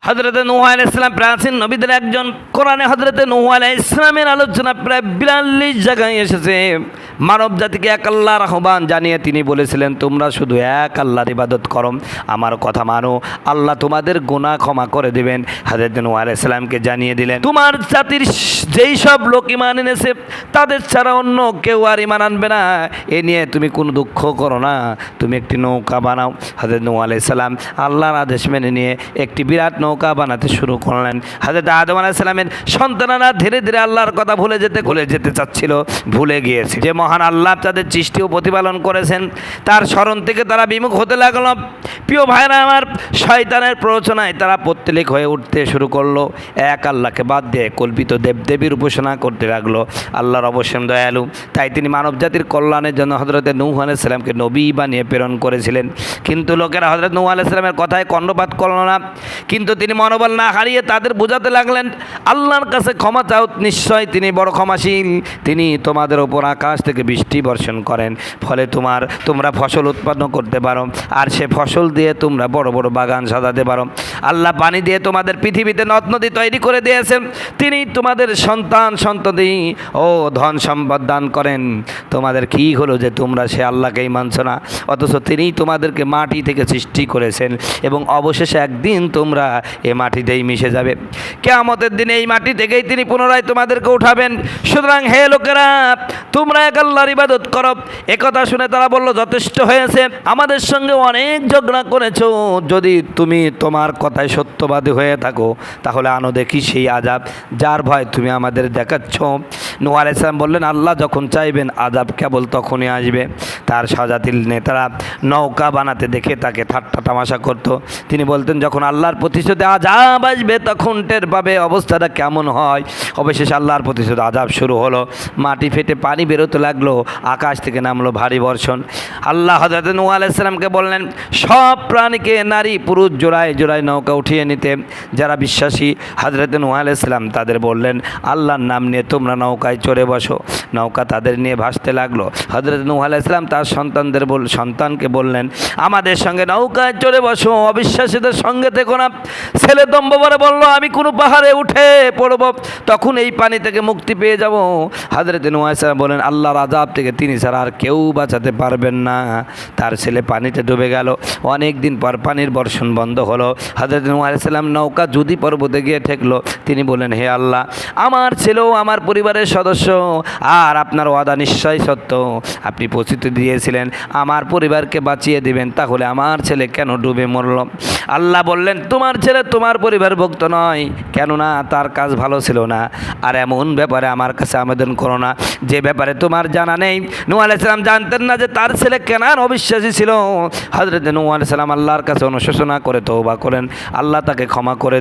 হযরতে নূহ আলাইহিস সালাম প্রাচীন নবীদের একজন। কোরআনে হযরতে নূহ আলাইহিস সালামের আলোচনা প্রায় ৪২ জায়গায় এসেছে। মানব জাতিকে এক আল্লাহর আহ্বান জানিয়ে তিনি বলেছিলেন, তোমরা শুধু এক আল্লাহর ইবাদত করো, আমার কথা মানো, আল্লাহ তোমাদের গুনাহ ক্ষমা করে দিবেন। হযরতে নূহ আলাইহিস সালামকে জানিয়ে দিলেন, তোমার জাতির যেই সব লোক ঈমান এনেছে তাদের ছাড়া অন্য কেউ আর ঈমান আনবে না, এ নিয়ে তুমি কোনো দুঃখ করো না, তুমি একটি নৌকা বানাও। হযরত নূহ আলাইহিস সালাম আল্লাহর আদেশ মেনে নিয়ে একটি বিরাট নৌকা বানাতে শুরু করলেন। হযরত আদম আলাইহিস সালামের সন্তানেরা ধীরে ধীরে আল্লাহর কথা ভুলে যেতে চাচ্ছিল, ভুলে গিয়েছে যে মহান আল্লাহ তাদের সৃষ্টি ও প্রতিপালন করেছেন। তার স্মরণ থেকে তারা বিমুখ হতে লাগলো। প্রিয় ভাইরা আমার, শয়তানের প্ররোচনায় তারা পত্তলিক হয়ে উঠতে শুরু করলো। এক আল্লাহকে বাদ দিয়ে কল্পিত দেবদেবীর উপাসনা করতে লাগলো। আল্লাহর অবশ্যই দয়ালু, তাই তিনি মানব জাতির কল্যাণের জন্য হযরত নূহ আলাইহিস সালামকে নবী বানিয়ে প্রেরণ করেছিলেন। কিন্তু লোকেরা হযরত নূহ আলাইহিস সালামের কথায় কর্ণপাত করল না। কিন্তু তিনি মনোবল না হারিয়ে তাদের বোঝাতে লাগলেন, আল্লাহর কাছে ক্ষমা চাও, নিশ্চয় তিনি বড় ক্ষমাশীল। তিনি তোমাদের ওপর আকাশ থেকে বৃষ্টি বর্ষণ করেন, ফলে তোমরা ফসল উৎপন্ন করতে পারো, আর সে ফসল দিয়ে তোমরা বড় বড় বাগান সাজাতে পারো। আল্লাহ পানি দিয়ে তোমাদের পৃথিবীতে নদ নদী তৈরি করে দিয়েছেন। তিনি তোমাদের সন্ততি ও ধন সম্পদ দান করেন। তোমাদের কি হলো যে তোমরা সে আল্লাহকেই মানছ না, অথচ তিনি তোমাদেরকে মাটি থেকে সৃষ্টি করেছেন এবং অবশেষে একদিন তোমরা এ মাটিতেই মিশে যাবে। কিয়ামতের দিনে এই মাটি থেকেই তিনি পুনরায় তোমাদেরকে উঠাবেন। সুতরাং হে লোকেরা, তোমরা এক আল্লাহর ইবাদত করো। একথা শুনে তারা বলল, যথেষ্ট হয়েছে, আমাদের সঙ্গে অনেক ঝগড়া করেছো, যদি তুমি তোমার কথায় সত্যবাদী হয়ে থাকো তাহলে আনো দেখি সেই আযাব যার ভয় তুমি আমাদের দেখাচ্ছ। নূহ আলাইহিস সালাম বললেন, আল্লাহ যখন চাইবেন আযাব কেবল তখনই আসবে। তার স্বজাতির নেতারা নৌকা বানাতে দেখে তাকে ঠাট্টা তামাশা করত। তিনি বলতেন, যখন আল্লাহর প্রতিশোধে আযাব আসবে তখন টের পাবে অবস্থাটা কেমন হয়। অবশেষে আল্লাহর প্রতিশোধ আযাব শুরু হলো। মাটি ফেটে পানি বেরোতে লাগলো, আকাশ থেকে নামলো ভারী বর্ষণ। আল্লাহ হযরত নূহ আলাইহিস সালামকে বললেন, সব প্রাণীকে নারী পুরুষ জোড়ায় জোড়ায় নৌকা উঠিয়ে নিতে। যারা বিশ্বাসী হযরত নূহ আলাইহিস সালাম তাদের বললেন, আল্লাহর নাম নিয়ে তোমরা নৌকায় চড়ে বসো। নৌকা তাদের নিয়ে ভাসতে লাগলো। হযরত নূহ আলাইহিস সালাম তার সন্তানকে বললেন, আমাদের সঙ্গে নৌকায় চড়ে বসো, অবিশ্বাসীদের সঙ্গে থেকো না। ছেলে দম্ভ ভরে বলল, আমি কোনো পাহাড়ে উঠে পড়ব, তখন এই পানি থেকে মুক্তি পেয়ে যাব। হযরত নূহ আলাইহিস সালাম বলেন, আল্লাহর আযাব থেকে তিনি ছাড়া আর কেউ বাঁচাতে পারবেন না। তার ছেলে পানিতে ডুবে গেল। অনেক দিন পর পানির বর্ষণ বন্ধ হলো। হযরত নূহ আলাইহিস সালাম নৌকা যুদি পর্বতে গিয়ে ঠেকলো। তিনি বলেন, হে আল্লাহ, আমার ছেলেও আমার পরিবারের সদস্য, আর আপনার ওয়াদা নিশ্চয়ই সত্য। আপনি প্রতিশ্রুতি দিয়েছিলেন আমার পরিবারকে বাঁচিয়ে দিবেন, তাহলে আমার ছেলে কেন ডুবে মরল? আল্লাহ বললেন, তোমার ছেলে তোমার পরিবারভুক্ত নয়, কেননা তার কাজ ভালো ছিল না। আর এমন ব্যাপারে আমার কাছে আবেদন করো না যে ব্যাপারে তোমার জানা নেই। নূহ আলাইহিস সালাম জানতেন না যে তার ছেলে কেনান অবিশ্বাসী ছিল। হযরত নূহ আলাইহিস সালাম আল্লাহর কাছে অনুশোচনা করে তওবা করেন। আল্লাহ তাকে ক্ষমা করে দিলেন।